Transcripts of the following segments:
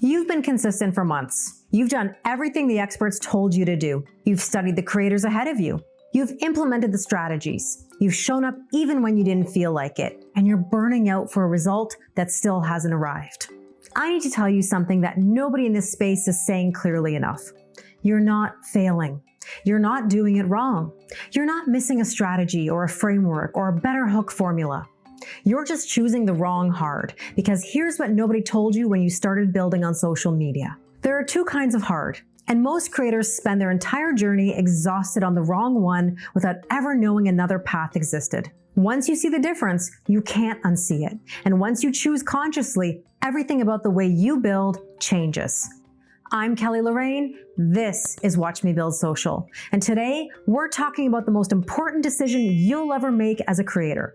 You've been consistent for months. You've done everything the experts told you to do. You've studied the creators ahead of you. You've implemented the strategies. You've shown up even when you didn't feel like it, and you're burning out for a result that still hasn't arrived. I need to tell you something that nobody in this space is saying clearly enough. You're not failing. You're not doing it wrong. You're not missing a strategy or a framework or a better hook formula. You're just choosing the wrong hard, because here's what nobody told you when you started building on social media. There are two kinds of hard, and most creators spend their entire journey exhausted on the wrong one without ever knowing another path existed. Once you see the difference, you can't unsee it. And once you choose consciously, everything about the way you build changes. I'm Lorraine. This is Watch Me Build Social. And today, we're talking about the most important decision you'll ever make as a creator.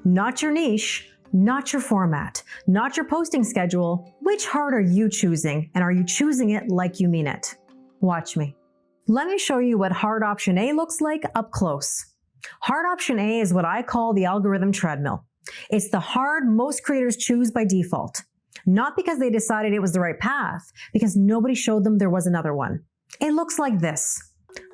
Not your niche, not your format, not your posting schedule. Which hard are you choosing? And are you choosing it like you mean it? Watch me. Let me show you what hard option A looks like up close. Hard option A is what I call the algorithm treadmill. It's the hard most creators choose by default. Not because they decided it was the right path, because nobody showed them there was another one. It looks like this.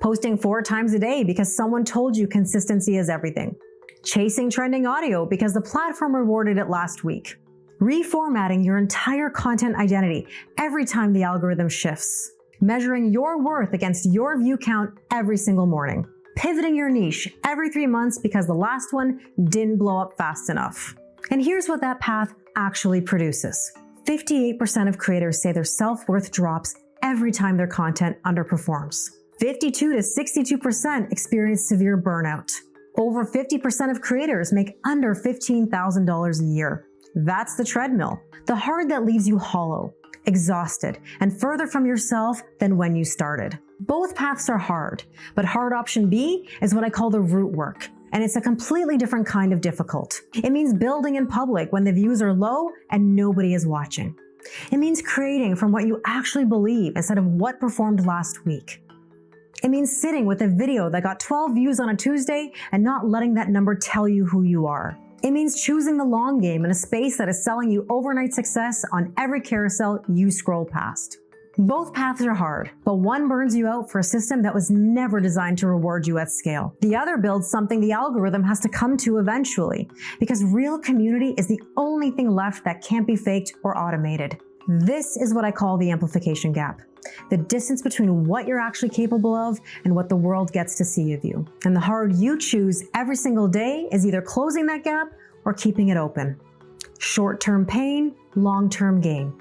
Posting 4 times a day because someone told you consistency is everything. Chasing trending audio because the platform rewarded it last week. Reformatting your entire content identity every time the algorithm shifts. Measuring your worth against your view count every single morning. Pivoting your niche every 3 months because the last one didn't blow up fast enough. And here's what that path actually produces. 58% of creators say their self-worth drops every time their content underperforms. 52 to 62% experience severe burnout. Over 50% of creators make under $15,000 a year. That's the treadmill, the hard that leaves you hollow, exhausted, and further from yourself than when you started. Both paths are hard, but hard option B is what I call the root work, and it's a completely different kind of difficult. It means building in public when the views are low and nobody is watching. It means creating from what you actually believe instead of what performed last week. It means sitting with a video that got 12 views on a Tuesday and not letting that number tell you who you are. It means choosing the long game in a space that is selling you overnight success on every carousel you scroll past. Both paths are hard, but one burns you out for a system that was never designed to reward you at scale. The other builds something the algorithm has to come to eventually, because real community is the only thing left that can't be faked or automated. This is what I call the amplification gap. The distance between what you're actually capable of and what the world gets to see of you. And the hard you choose every single day is either closing that gap or keeping it open. Short-term pain, long-term gain.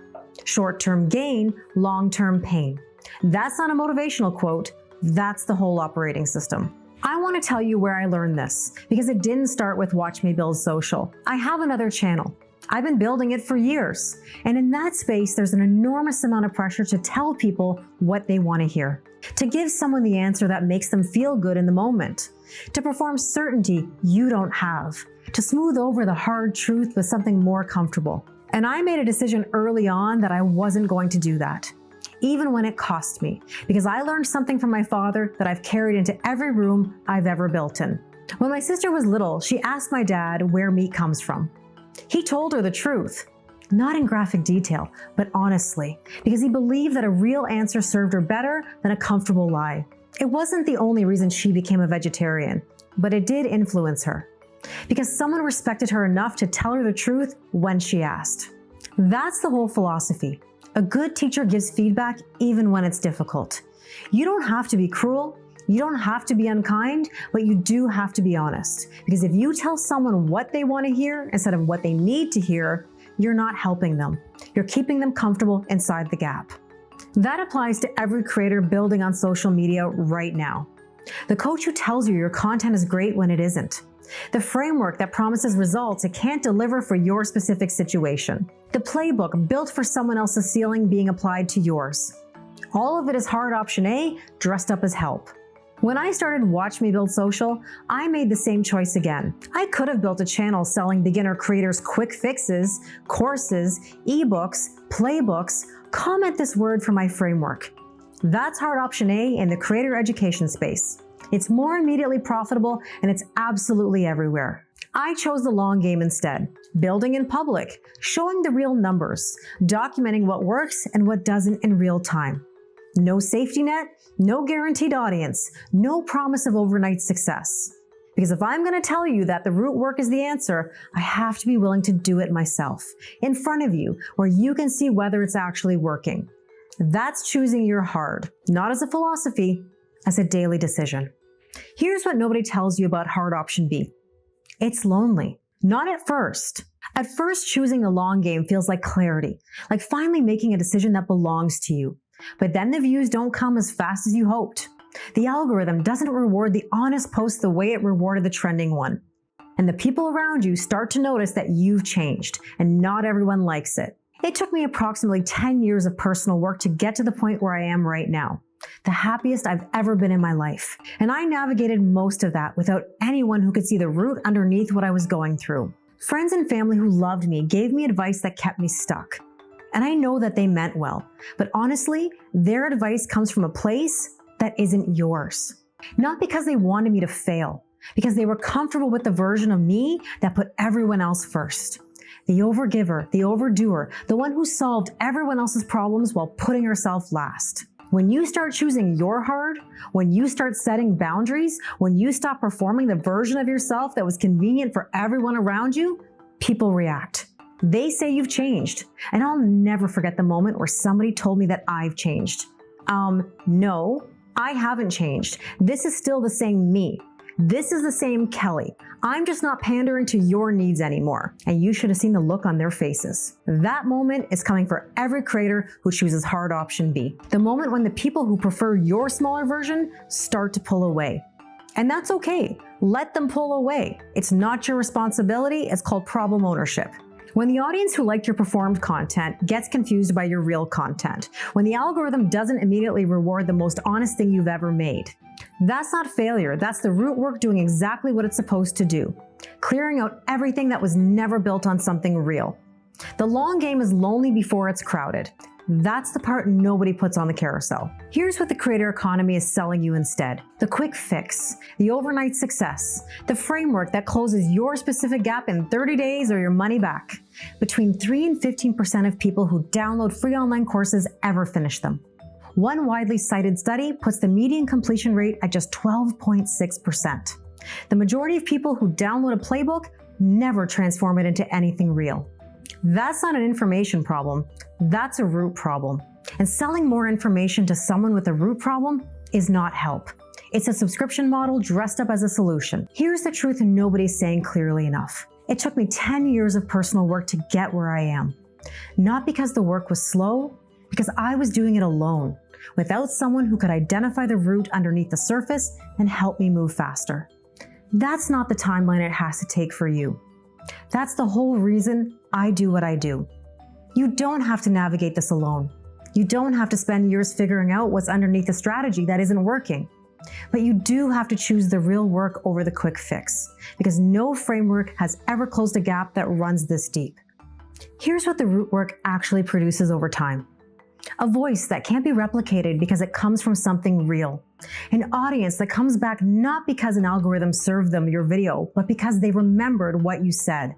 Short-term gain, long-term pain. That's not a motivational quote, that's the whole operating system. I want to tell you where I learned this, because it didn't start with Watch Me Build Social. I have another channel. I've been building it for years. And in that space, there's an enormous amount of pressure to tell people what they want to hear. To give someone the answer that makes them feel good in the moment. To perform certainty you don't have. To smooth over the hard truth with something more comfortable. And I made a decision early on that I wasn't going to do that. Even when it cost me. Because I learned something from my father that I've carried into every room I've ever built in. When my sister was little, she asked my dad where meat comes from. He told her the truth, not in graphic detail, but honestly, because he believed that a real answer served her better than a comfortable lie. It wasn't the only reason she became a vegetarian, but it did influence her, because someone respected her enough to tell her the truth when she asked. That's the whole philosophy. A good teacher gives feedback even when it's difficult. You don't have to be cruel. You don't have to be unkind, but you do have to be honest. Because if you tell someone what they want to hear instead of what they need to hear, you're not helping them. You're keeping them comfortable inside the gap. That applies to every creator building on social media right now. The coach who tells you your content is great when it isn't. The framework that promises results it can't deliver for your specific situation. The playbook built for someone else's ceiling being applied to yours. All of it is hard option A dressed up as help. When I started Watch Me Build Social, I made the same choice again. I could have built a channel selling beginner creators quick fixes, courses, ebooks, playbooks. Comment this word for my framework. That's hard option A in the creator education space. It's more immediately profitable and it's absolutely everywhere. I chose the long game instead, building in public, showing the real numbers, documenting what works and what doesn't in real time. No safety net, no guaranteed audience, no promise of overnight success. Because if I'm going to tell you that the root work is the answer, I have to be willing to do it myself, in front of you, where you can see whether it's actually working. That's choosing your hard, not as a philosophy, as a daily decision. Here's what nobody tells you about hard option B. It's lonely. Not at first. At first, choosing the long game feels like clarity, like finally making a decision that belongs to you. But then the views don't come as fast as you hoped. The algorithm doesn't reward the honest post the way it rewarded the trending one. And the people around you start to notice that you've changed, and not everyone likes it. It took me approximately 10 years of personal work to get to the point where I am right now. The happiest I've ever been in my life. And I navigated most of that without anyone who could see the root underneath what I was going through. Friends and family who loved me gave me advice that kept me stuck. And I know that they meant well, but honestly, their advice comes from a place that isn't yours. Not because they wanted me to fail, because they were comfortable with the version of me that put everyone else first. The overgiver, the overdoer, the one who solved everyone else's problems while putting herself last. When you start choosing your hard, when you start setting boundaries, when you stop performing the version of yourself that was convenient for everyone around you, people react. They say you've changed. And I'll never forget the moment where somebody told me that I've changed. No, I haven't changed. This is still the same me. This is the same Kelly. I'm just not pandering to your needs anymore. And you should have seen the look on their faces. That moment is coming for every creator who chooses hard option B. The moment when the people who prefer your smaller version start to pull away. And that's okay. Let them pull away. It's not your responsibility. It's called problem ownership. When the audience who liked your performed content gets confused by your real content, when the algorithm doesn't immediately reward the most honest thing you've ever made, that's not failure. That's the root work doing exactly what it's supposed to do, clearing out everything that was never built on something real. The long game is lonely before it's crowded. That's the part nobody puts on the carousel. Here's what the creator economy is selling you instead. The quick fix, the overnight success, the framework that closes your specific gap in 30 days or your money back. Between 3 and 15% of people who download free online courses ever finish them. One widely cited study puts the median completion rate at just 12.6%. The majority of people who download a playbook never transform it into anything real. That's not an information problem, that's a root problem. And selling more information to someone with a root problem is not help. It's a subscription model dressed up as a solution. Here's the truth nobody's saying clearly enough. It took me 10 years of personal work to get where I am. Not because the work was slow, because I was doing it alone, without someone who could identify the root underneath the surface and help me move faster. That's not the timeline it has to take for you. That's the whole reason I do what I do. You don't have to navigate this alone. You don't have to spend years figuring out what's underneath the strategy that isn't working. But you do have to choose the real work over the quick fix, because no framework has ever closed a gap that runs this deep. Here's what the root work actually produces over time. A voice that can't be replicated because it comes from something real. An audience that comes back not because an algorithm served them your video, but because they remembered what you said.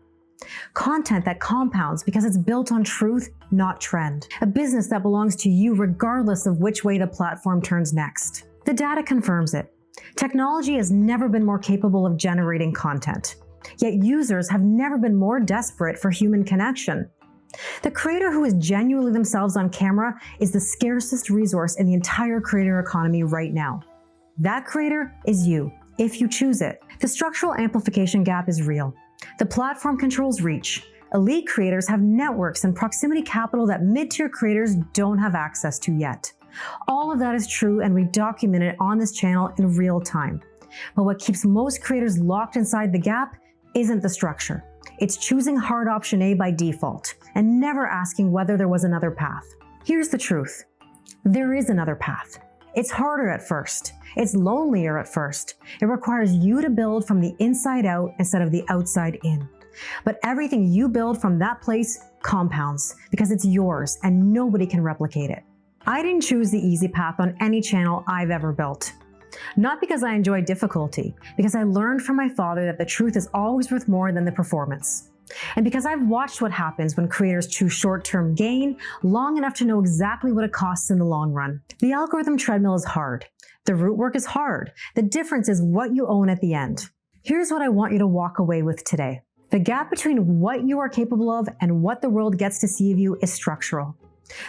Content that compounds because it's built on truth, not trend. A business that belongs to you regardless of which way the platform turns next. The data confirms it. Technology has never been more capable of generating content. Yet users have never been more desperate for human connection. The creator who is genuinely themselves on camera is the scarcest resource in the entire creator economy right now. That creator is you, if you choose it. The structural amplification gap is real. The platform controls reach. Elite creators have networks and proximity capital that mid-tier creators don't have access to yet. All of that is true, and we document it on this channel in real time. But what keeps most creators locked inside the gap isn't the structure. It's choosing hard option A by default and never asking whether there was another path. Here's the truth. There is another path. It's harder at first. It's lonelier at first. It requires you to build from the inside out instead of the outside in. But everything you build from that place compounds because it's yours and nobody can replicate it. I didn't choose the easy path on any channel I've ever built. Not because I enjoy difficulty, because I learned from my father that the truth is always worth more than the performance. And because I've watched what happens when creators choose short-term gain long enough to know exactly what it costs in the long run. The algorithm treadmill is hard. The root work is hard. The difference is what you own at the end. Here's what I want you to walk away with today. The gap between what you are capable of and what the world gets to see of you is structural.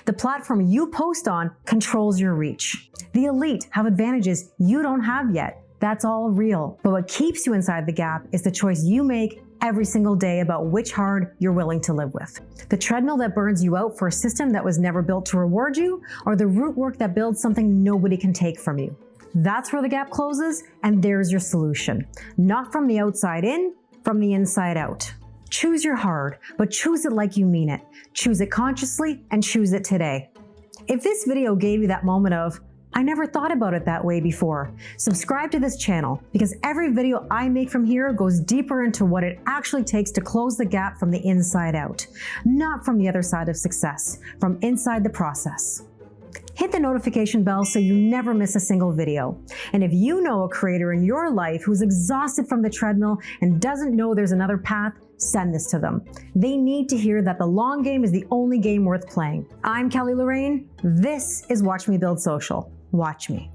The platform you post on controls your reach. The elite have advantages you don't have yet. That's all real. But what keeps you inside the gap is the choice you make every single day about which hard you're willing to live with. The treadmill that burns you out for a system that was never built to reward you, or the root work that builds something nobody can take from you. That's where the gap closes, and there's your solution. Not from the outside in, from the inside out. Choose your hard, but choose it like you mean it. Choose it consciously and choose it today. If this video gave you that moment of, I never thought about it that way before, subscribe to this channel because every video I make from here goes deeper into what it actually takes to close the gap from the inside out, not from the other side of success, from inside the process. Hit the notification bell so you never miss a single video. And if you know a creator in your life who's exhausted from the treadmill and doesn't know there's another path, send this to them. They need to hear that the long game is the only game worth playing. I'm Lorraine. This is Watch Me Build Social. Watch me.